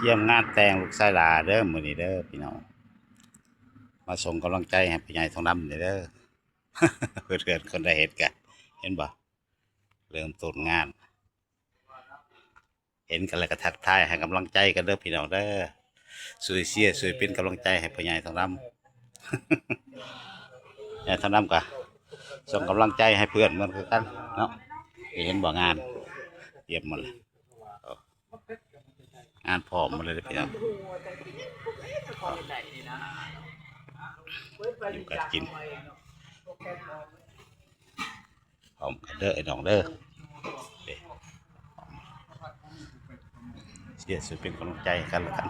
เยี่ยมงานแต่งลูกชายหลาเด้อมื้อนี้เด้อพี่น้องมาส่งกำลังใจให้พี่ใหญ่ทองดำเด้อ เพื่อนๆคนได้เห็นกันเห็นบ่เริ่มต้นงานเห็นกันแล้วก็ทักทายให้กำลังใจกันเด้อพี่น้องเด้อช่วยเชียร์ช่วยเป็นกำลังใจให้พี่ใหญ่ทองดำ ใหญ่ทองดำก็ส่งกำลังใจให้เพื่อนเหมือนกันเนาะเห็นบ่งานเยี่ยมหมดเลยงานพร้อมหมดเลยพี่น้องอยู่กันกินพร้อมกันเด้อไอ้น้องเด้อเชียร์ช่วยเป็นกำลังใจกันแล้วกัน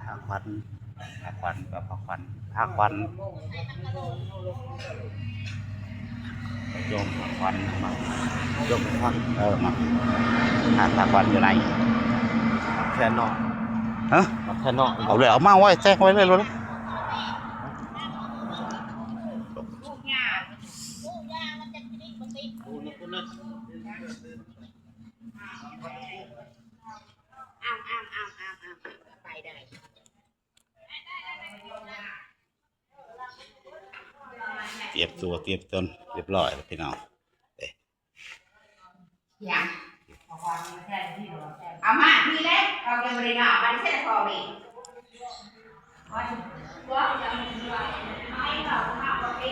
ผักควันผักควันกับผักควันผักควันโยมผักควันมาโยมผักมาผักควันอยู่ไหนแค่นอกฮะแค่นอกเอาเลยเอามาไว้แทรกไว้เลยเลยไปได้เตรียมตัวเตรียมตนเรียบร้อยแล้วพี่น้องยังเอามาพี่เล็กเอาเกมบริณาบันเซ็ตพอมีว่าจะไม่หรอกมาปกติ